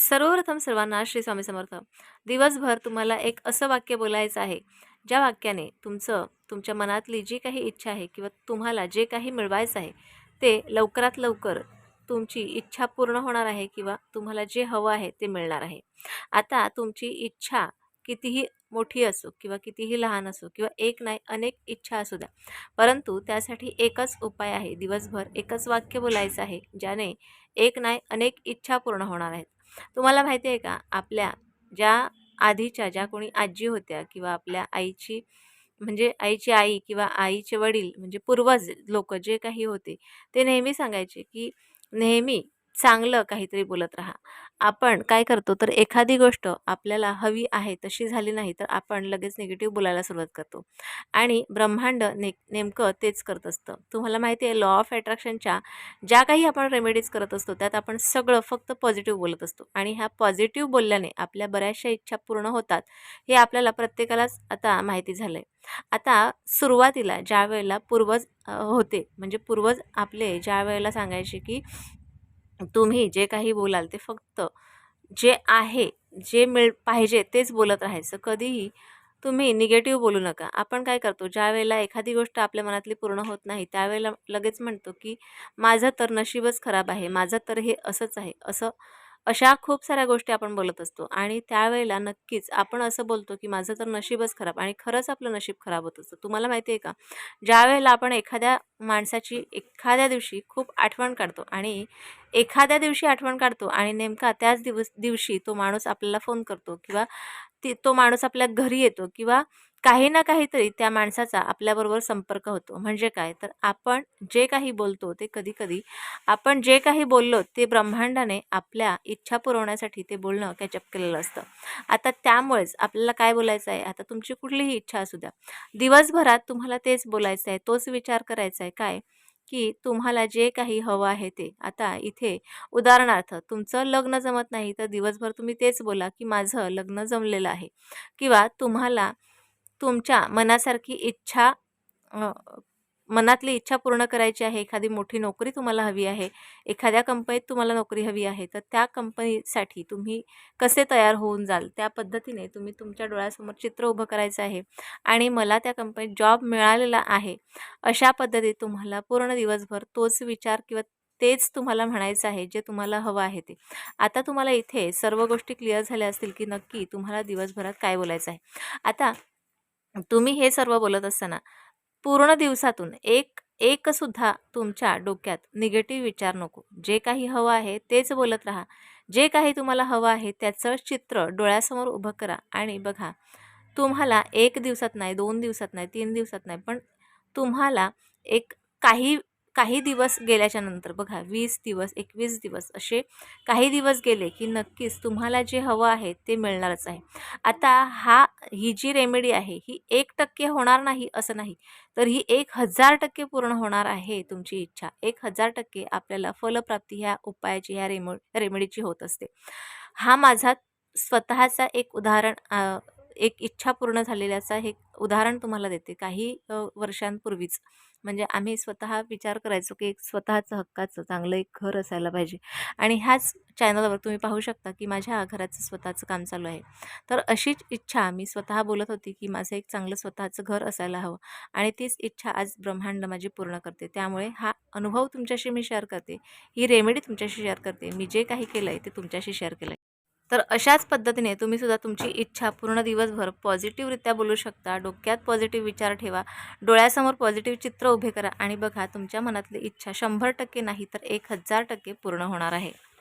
सर्वप्रथम सर्वांना श्री स्वामी समर्थ. दिवसभर तुम्हाला एक असं वाक्य बोलायचं आहे, ज्या वाक्याने तुमच्या मनातली जी काही इच्छा आहे किंवा तुम्हाला जे काही मिळवायचं आहे, ते लवकरात लवकर तुमची इच्छा पूर्ण होणार आहे किंवा तुम्हाला जे हवं आहे ते मिळणार आहे. आता तुमची इच्छा कितीही मोठी असो किंवा कितीही लहान असो किंवा एक नाही अनेक इच्छा असू द्या, परंतु त्यासाठी एकच उपाय आहे. दिवसभर एकच वाक्य बोलायचं आहे, ज्याने एक नाही अनेक इच्छा पूर्ण होणार आहेत. तुम्हाला माहिती आहे का, आपल्या ज्या आधीच्या ज्या कोणी आजी होत्या किंवा आपल्या आईची म्हणजे आईची आई किंवा आईचे वडील म्हणजे पूर्वज लोक जे काही होते, ते नेहमी सांगायचे की नेहमी चांगलं काहीतरी बोलत राहा. आपण काय करतो तर एखादी गोष्ट आपल्याला हवी आहे तशी झाली नाही तर आपण लगेच निगेटिव्ह बोलायला सुरुवात करतो आणि ब्रह्मांड नेमकं तेच करत असतं. तुम्हाला माहिती आहे, लॉ ऑफ अट्रॅक्शनच्या ज्या काही आपण रेमेडीज करत असतो त्यात आपण सगळं फक्त पॉझिटिव्ह बोलत असतो आणि ह्या पॉझिटिव्ह बोलल्याने आपल्या बऱ्याचशा इच्छा पूर्ण होतात, हे आपल्याला प्रत्येकालाच आता माहिती झालं आहे. आता सुरुवातीला ज्या वेळेला पूर्वज होते म्हणजे पूर्वज आपले ज्या वेळेला सांगायचे की तुम्ही जे काही बोलाल ते फक्त जे आहे, जे पाहिजे तेच बोलत राहायचं. कधीही तुम्ही निगेटिव्ह बोलू नका. आपण काय करतो, ज्यावेळेला एखादी गोष्ट आपल्या मनातली पूर्ण होत नाही, त्यावेळेला लगेच म्हणतो, की माझं तर नशीबच खराब आहे, माझं तर हे असंच आहे. अशा खूप साऱ्या गोष्टी आपण बोलत असतो आणि त्यावेळेला नक्कीच आपण असं बोलतो, की माझं तर नशीबच खराब आणि खरंच आपलं नशीब खराब होत असतं. तुम्हाला माहिती आहे का, ज्यावेळेला आपण एखाद्या माणसाची एखाद्या दिवशी खूप आठवण काढतो आणि एखाद्या दिवशी आठवण काढतो आणि नेमका त्याच दिवशी तो माणूस आपल्याला फोन करतो किंवा तो माणूस आपल्या घरी येतो किंवा काही ना काहीतरी त्या माणसाचा आपल्याबरोबर संपर्क होतो. म्हणजे काय तर आपण जे काही बोलतो ते कधी-कधी आपण जे काही बोललो ते ब्रह्मांडाने आपल्या इच्छा पुरवण्यासाठी ते बोलणं कॅचअप केलेलं असतं. आता त्यामुळेच आपल्याला काय बोलायचं आहे, आता तुमची कुठलीही इच्छा असू द्या, दिवसभरात तुम्हाला तेच बोलायचं आहे, तोच विचार करायचा आहे. काय की तुम्हाला जे काही हवं आहे ते. आता इथे उदाहरणार्थ तुमचं लग्न जमत नाही तर दिवसभर तुम्ही तेच बोला की माझं लग्न जमलेलं आहे किंवा तुम्हाला तुमच्या मनासारखी इच्छा अ, मनातली इच्छा पूर्ण करायची आहे. एखादी मोठी नोकरी तुम्हाला हवी आहे, एखाद्या कंपनीत तुम्हाला नोकरी हवी आहे, तर त्या कंपनीसाठी तुम्ही कसे तयार होऊन जाल, त्या पद्धतीने तुम्ही तुमच्या डोळ्यासमोर चित्र उभं करायचं आहे आणि मला त्या कंपनीत जॉब मिळालेला आहे, अशा पद्धतीत तुम्हाला पूर्ण दिवसभर तोच विचार किंवा तेच तुम्हाला म्हणायचं आहे, जे तुम्हाला हवं आहे ते. आता तुम्हाला इथे सर्व गोष्टी क्लिअर झाल्या असतील, की नक्की तुम्हाला दिवसभरात काय बोलायचं आहे. आता तुम्ही हे सर्व बोलत असताना पूर्ण दिवसातून एक सुद्धा तुमच्या डोक्यात निगेटिव्ह विचार नको. जे काही हवं आहे तेच बोलत राहा. जे काही तुम्हाला हवं आहे त्याचं चित्र डोळ्यासमोर उभं करा आणि बघा, तुम्हाला 1 दिवसात नाही, 2 दिवसात नाही, 3 दिवसात नाही, पण तुम्हाला एक काही काही दिवस गेल्याच्या नंतर बघा, 20 दिवस, 21 दिवस असे काही दिवस गेले, की नक्कीच तुम्हाला जे हवं आहे ते मिळणारच आहे. आता ही जी रेमेडी आहे, ही 1% होणार नाही असं नाही, तर ही 1000% पूर्ण होणार आहे तुमची इच्छा. 1000% आपल्याला फलप्राप्ती ह्या उपायाची, ह्या रेमेडीची होत असते. हा माझा स्वतःचा एक उदाहरण एक इच्छा पूर्ण झालेल्याचा हे उदाहरण तुम्हाला देते. काही वर्षांपूर्वीच म्हणजे आम्ही स्वतः विचार करायचो, की एक स्वतःचं हक्काचं चांगलं एक घर असायला पाहिजे आणि ह्याच चॅनलवर तुम्ही पाहू शकता, की माझ्या घराचं स्वतःचं काम चालू आहे. तर अशीच इच्छा मी स्वतः बोलत होती, की माझं एक चांगलं स्वतःचं घर असायला हवं आणि तीच इच्छा आज ब्रह्मांड माझी पूर्ण करते. त्यामुळे हा अनुभव तुमच्याशी मी शेअर करते. ही रेमेडी तुमच्याशी शेअर करते. मी जे काही केलं आहे ते तुमच्याशी शेअर केलं आहे. तर अशाच पद्धतीने तुम्ही सुद्धा तुमची इच्छा पूर्ण दिवसभर पॉझिटिव्हरित्या बोलू शकता. डोक्यात पॉझिटिव्ह विचार ठेवा, डोळ्यासमोर पॉझिटिव्ह चित्र उभे करा आणि बघा तुमच्या मनातली इच्छा 100% नाही तर 1000% पूर्ण होणार आहे.